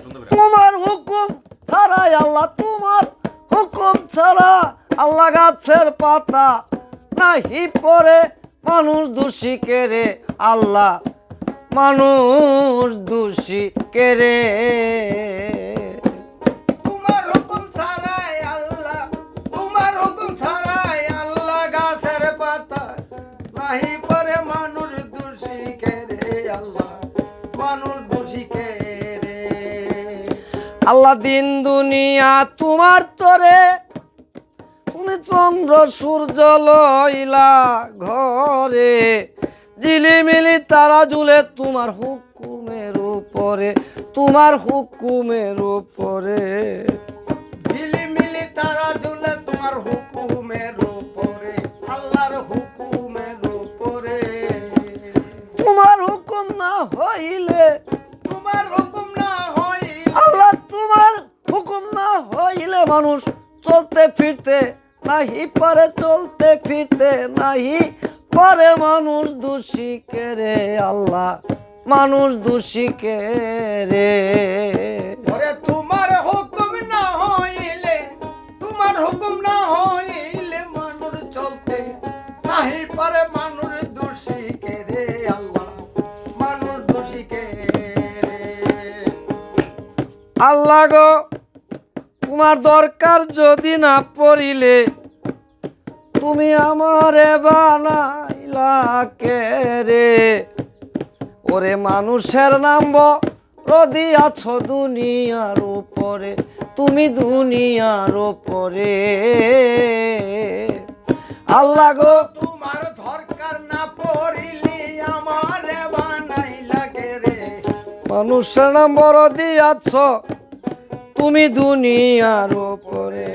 তোমার হুকুম ছাড়াই আল্লাহ, তোমার হুকুম ছাড়া আল্লাহ গাছের পাতা নাহি পরে মানুষ দোষী কেরে আল্লাহ, মানুষ দোষী কেরে। তোমার হুকুম ছাড়াই আল্লাহ, তোমার হুকুম ছাড়াই আল্লাহ গাছের পাতা নাহি পরে মানুষ দোষী কেরে আল্লাহ, মানুষ দোষী কেরে। আল্লাহ দিন দুনিয়া তোমার তরে, তুমি চন্দ্র সূর্য লইলা ঘরে, ঝিলিমিলি তারা ঝুলে তোমার হুকুমের উপরে, তোমার হুকুমের উপরে। ঝিলিমিলি তারা ঝুলে তোমার হুকুমের উপরে, আল্লাহর হুকুমের উপরে। তোমার হুকুম না হইলে, তোমার হুকুম না হইলে আল্লাহ তোমার হুকুম না হইলে মানুষ চলতে ফিরতে নাহি পারে, চলতে ফিরতে নাহি পারে, মানুষ দোষী কেরে আল্লাহ, মানুষ দোষী কেরে। ওরে তোমার হুকুম না হইলে, তোমার হুকুম না হইলে মানুষ চলতে নাহি পারে, মানুষ দোষী কেরে আল্লাহ, মানুষ দোষী কেরে। আল্লাহ গো তোমার দরকার যদি না পড়িলে, তুমি আমারে বানাইলা কেরে। ওরে মানুষের নাম দিয়াছ দুনিয়ার উপরে, তুমি দুনিয়ার উপরে। আল্লাহ গো তোমার দরকার না পড়িলে আমারে বানাইলা কেরে। মানুষের নাম দিয়াছ তুমি দুনিয়ার উপরে।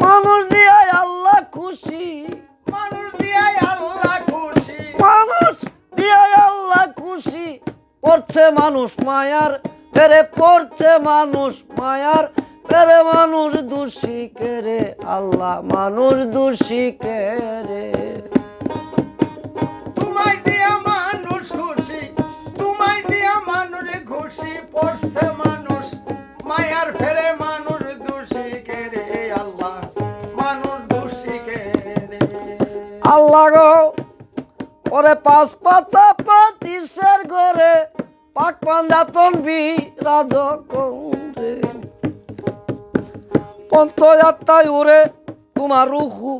মানুষ দিয়াই আল্লাহ খুশি, মানুষ দিয়াই আল্লাহ খুশি, মানুষ দিয়াই আল্লাহ খুশি, পড়ছে মানুষ মায়ার ফেরে, পড়ছে মানুষ মায়ার ফেরে, মানুষ দোষী কেরে আল্লাহ, মানুষ দোষী কেরে। তোমায় দিয়া মানুষ খুশি, তোমায় দিয়া মানুষ খুশি, পড়ছে মানুষ মায়ার ফেরে, মানুষ দোষী কেরে আল্লাহ, মানুষ দোষী কেরে। আল্লাহ গো ওরে পাঁচ পাতা পাতিসের ঘরে, পাক পাঞ্জাতন বিরাজ করে, পঞ্চযাত্রায় উড়ে তোমার রুহু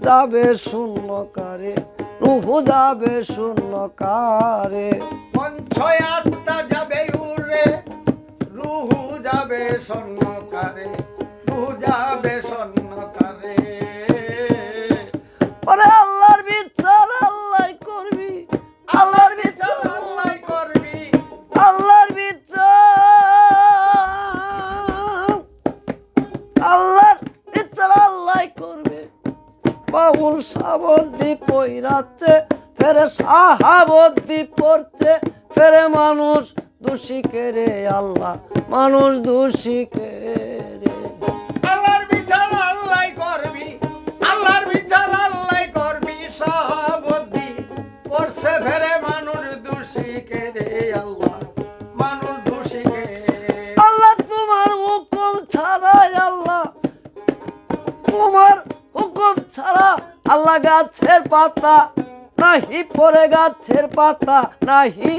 যাবে শূন্য কারে, রুহু যাবে শূন্য কারে। পঞ্চয় আত্মা যাবে উড়ে, রুহু যাবে স্বর্ণকারে, রুহু যাবে স্বর্ণকারে। ওরে আল্লাহর বিচার আল্লাহ করবি, আল্লাহর বিচার আল্লাহ করবি, আল্লাহর বিচার, আল্লাহর বিচার আল্লাহ করবে। বাউল সাবদ্দি পইরাচ্ছে ফেরে, সাহাবদ্দি পড়ছে ফেরে, মানুষ দোষী কেরে আল্লাহ, মানুষ দোষী কেরে। আল্লাহর বিচার আল্লাহ করবি, আল্লাহর বিচার আল্লাহ করবি, সহাবদ্দি পড়ছে ফেরে, মানুষ দোষী কেরে আল্লাহ, মানুষ দোষী কেরে। আল্লাহ তোমার হুকুম ছাড়াই আল্লাহ, তোমার হুকুম ছাড়া আল্লাহ গাছের পাতা নাহি পরে, গাছের পাতা নাহি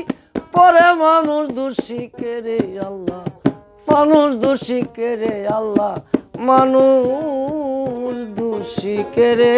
পরে, মানুষ দোষী কেরে আল্লাহ, মানুষ দোষী কেরে আল্লাহ, মানুষ দোষী কেরে।